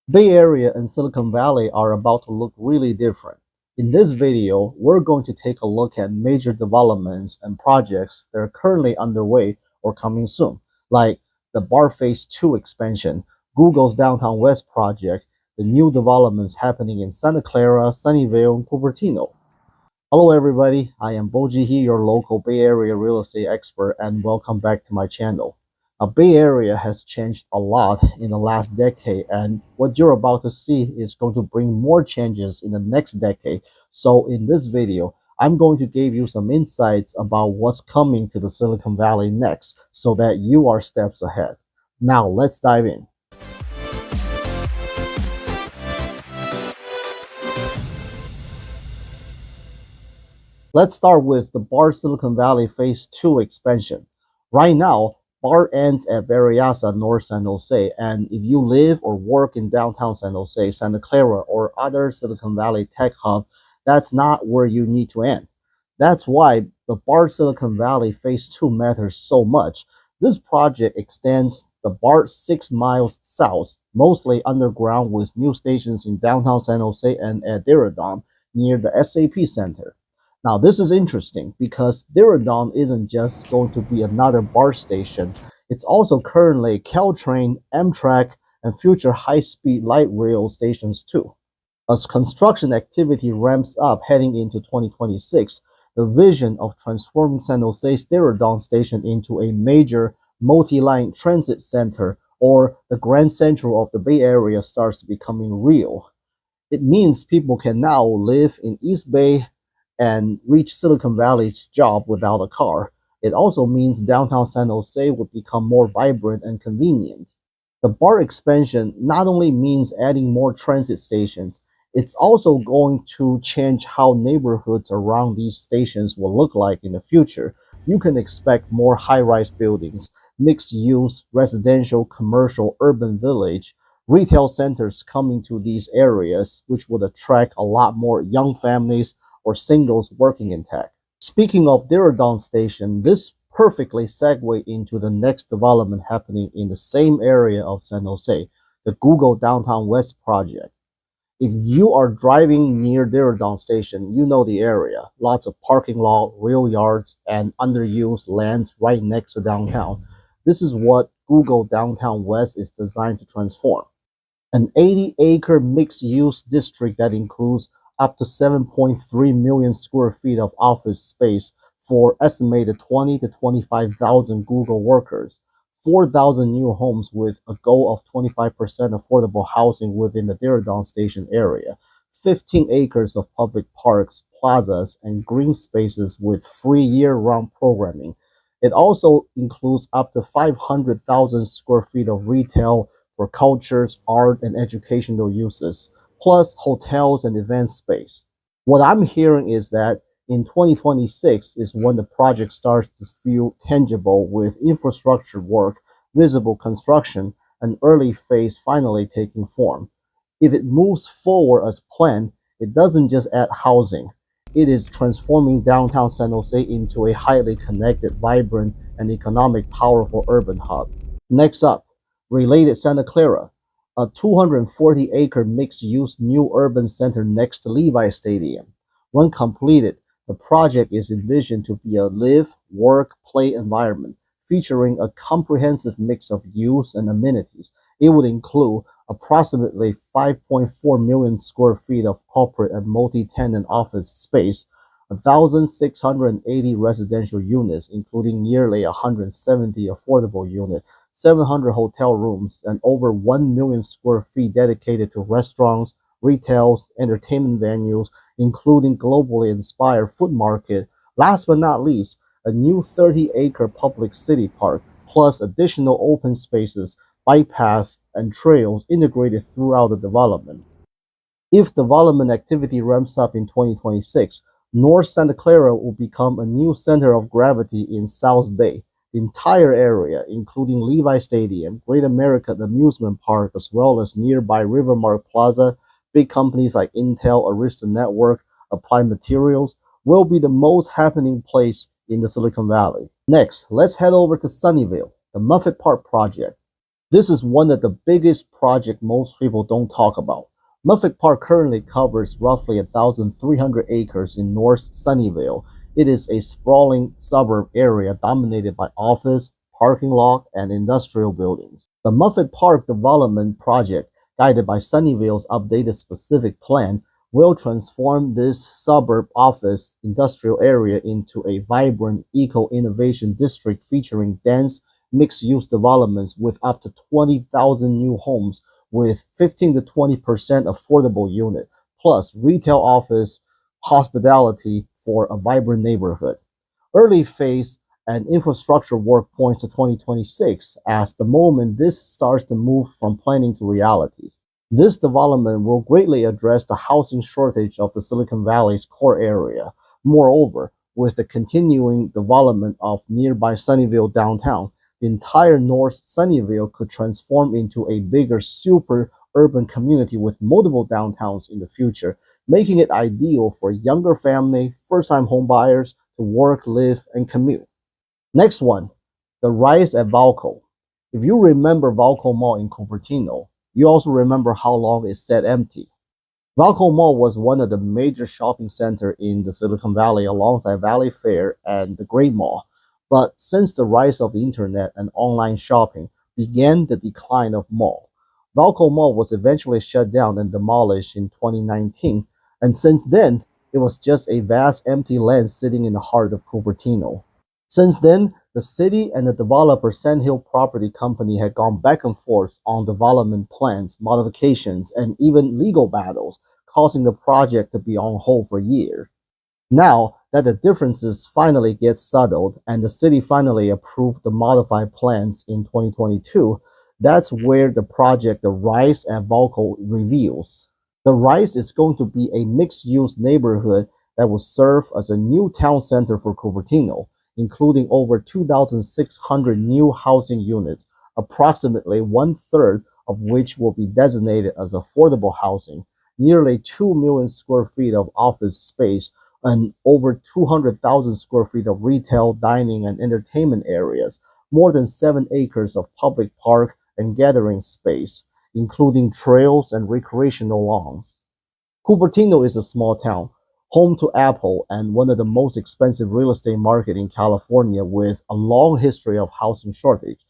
Bay Area and Silicon Valley are about to look really different. In this video, we're going to take a look at major developments and projects that are currently underway or coming soon, like the BART Phase 2 expansion, Google's Downtown West project, the new developments happening in Santa Clara, Sunnyvale, and Cupertino. Hello everybody, I am Boji here, your local Bay Area real estate expert, and welcome back to my channel. Now, Bay Area has changed a lot in the last decade, and what you're about to see is going to bring more changes in the next decade. So in this video, I'm going to give you some insights about what's coming to the Silicon Valley next so that you are steps ahead. Now let's dive in. Let's start with the BART Silicon Valley Phase 2 expansion. Right now, BART ends at Berryessa, North San Jose, and if you live or work in downtown San Jose, Santa Clara, or other Silicon Valley tech hub, that's not where you need to end. That's why the BART Silicon Valley Phase 2 matters so much. This project extends the BART 6 miles south, mostly underground, with new stations in downtown San Jose and at Diridon near the SAP Center. Now, this is interesting because Diridon isn't just going to be another BART station. It's also currently Caltrain, Amtrak, and future high-speed light rail stations too. As construction activity ramps up heading into 2026, the vision of transforming San Jose's Diridon station into a major multi-line transit center, or the Grand Central of the Bay Area, starts becoming real. It means people can now live in East Bay and reach Silicon Valley's job without a car. It also means downtown San Jose would become more vibrant and convenient. The BART expansion not only means adding more transit stations, it's also going to change how neighborhoods around these stations will look like in the future. You can expect more high-rise buildings, mixed-use, residential, commercial, urban village, retail centers coming to these areas, which would attract a lot more young families or singles working in tech. Speaking of Diridon Station, this perfectly segue into the next development happening in the same area of San Jose, the Google Downtown West project. If you are driving near Diridon Station, you know the area. Lots of parking lot, rail yards, and underused lands right next to downtown. This is what Google Downtown West is designed to transform. An 80-acre mixed-use district that includes up to 7.3 million square feet of office space for estimated 20 to 25,000 Google workers, 4,000 new homes with a goal of 25% affordable housing within the Diridon Station area, 15 acres of public parks, plazas, and green spaces with free year-round programming. It also includes up to 500,000 square feet of retail for cultures, art, and educational uses, plus hotels and event space. What I'm hearing is that in 2026 is when the project starts to feel tangible, with infrastructure work, visible construction, and early phase finally taking form. If it moves forward as planned, it doesn't just add housing. It is transforming downtown San Jose into a highly connected, vibrant, and economic powerful urban hub. Next up, related Santa Clara, a 240-acre mixed-use new urban center next to Levi Stadium. When completed, the project is envisioned to be a live, work, play environment featuring a comprehensive mix of use and amenities. It would include approximately 5.4 million square feet of corporate and multi-tenant office space, 1,680 residential units, including nearly 170 affordable units, 700 hotel rooms, and over 1 million square feet dedicated to restaurants, retail, entertainment venues, including globally inspired food market. Last but not least, a new 30-acre public city park, plus additional open spaces, bike paths, and trails integrated throughout the development. If development activity ramps up in 2026, North Santa Clara will become a new center of gravity in South Bay. The entire area, including Levi Stadium, Great American Amusement Park, as well as nearby Rivermark Plaza, big companies like Intel, Arista Network, Applied Materials, will be the most happening place in the Silicon Valley. Next, let's head over to Sunnyvale, the Muffet Park project. This is one of the biggest projects most people don't talk about. Muffet Park currently covers roughly 1,300 acres in North Sunnyvale. It is a sprawling suburb area dominated by office, parking lot, and industrial buildings. The Muffet Park development project, guided by Sunnyvale's updated specific plan, will transform this suburb office industrial area into a vibrant eco-innovation district featuring dense mixed-use developments with up to 20,000 new homes with 15 to 20% affordable unit, plus retail, office, hospitality for a vibrant neighborhood. Early phase and infrastructure work points to 2026 as the moment this starts to move from planning to reality. This development will greatly address the housing shortage of the Silicon Valley's core area. Moreover, with the continuing development of nearby Sunnyvale downtown, the entire North Sunnyvale could transform into a bigger super urban community with multiple downtowns in the future, making it ideal for younger family, first-time homebuyers to work, live, and commute. Next one, the rise at Valco. If you remember Valco Mall in Cupertino, you also remember how long it sat empty. Valco Mall was one of the major shopping centers in the Silicon Valley alongside Valley Fair and the Great Mall. But since the rise of the internet and online shopping began the decline of mall, Valco Mall was eventually shut down and demolished in 2019, and since then, it was just a vast empty land sitting in the heart of Cupertino. Since then, the city and the developer Sandhill Property Company had gone back and forth on development plans, modifications, and even legal battles, causing the project to be on hold for years. Now that the differences finally get settled and the city finally approved the modified plans in 2022, that's where the project The Rise at Valco reveals. The Rise is going to be a mixed-use neighborhood that will serve as a new town center for Cupertino, including over 2,600 new housing units, approximately one-third of which will be designated as affordable housing, nearly 2 million square feet of office space, and over 200,000 square feet of retail, dining, and entertainment areas, more than 7 acres of public park and gathering space, including trails and recreational lawns. Cupertino is a small town, home to Apple and one of the most expensive real estate market in California with a long history of housing shortage.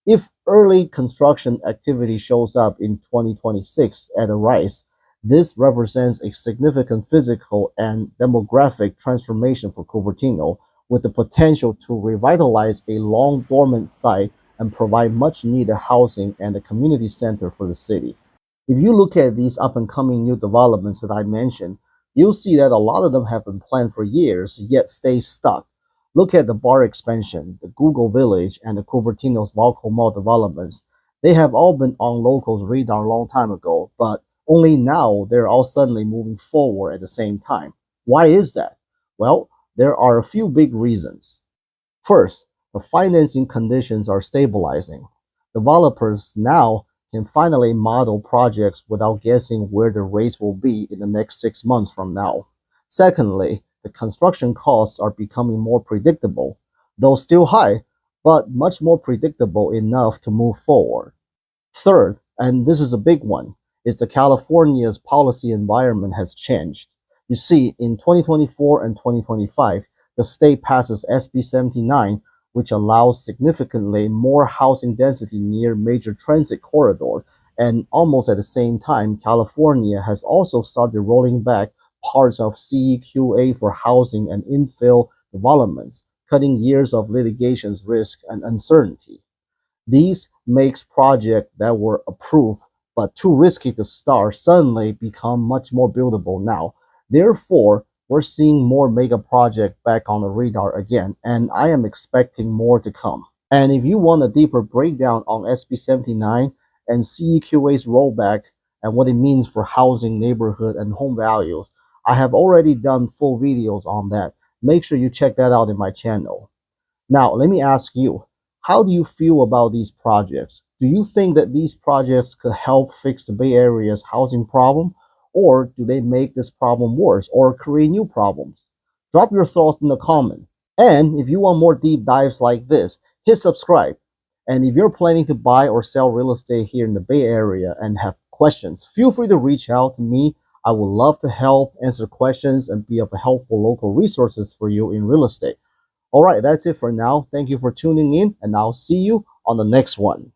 If early construction activity shows up in 2026 at a rise, this represents a significant physical and demographic transformation for Cupertino, with the potential to revitalize a long dormant site and provide much needed housing and a community center for the city. If you look at these up and coming new developments that I mentioned, you'll see that a lot of them have been planned for years yet stay stuck. Look at the BART expansion, the Google Village, and the Cupertino's Valco Mall developments. They have all been on locals' radar a long time ago, but only now they're all suddenly moving forward at the same time. Why is that? Well, there are a few big reasons. First, the financing conditions are stabilizing. Developers now can finally model projects without guessing where the rates will be in the next 6 months from now. Secondly, the construction costs are becoming more predictable, though still high, but much more predictable enough to move forward. Third, and this is a big one, is that California's policy environment has changed. You see, in 2024 and 2025, the state passes SB 79, which allows significantly more housing density near major transit corridors. And almost at the same time, California has also started rolling back parts of CEQA for housing and infill developments, cutting years of litigation's risk and uncertainty. These makes projects that were approved but too risky to start suddenly become much more buildable now. Therefore, we're seeing more mega projects back on the radar again, and I am expecting more to come. And if you want a deeper breakdown on SB 79 and CEQA's rollback and what it means for housing, neighborhood, and home values, I have already done full videos on that. Make sure you check that out in my channel. Now, let me ask you, how do you feel about these projects? Do you think that these projects could help fix the Bay Area's housing problem? Or do they make this problem worse or create new problems? Drop your thoughts in the comment. And if you want more deep dives like this, hit subscribe. And if you're planning to buy or sell real estate here in the Bay Area and have questions, feel free to reach out to me. I would love to help answer questions and be of a helpful local resources for you in real estate. All right, that's it for now. Thank you for tuning in, and I'll see you on the next one.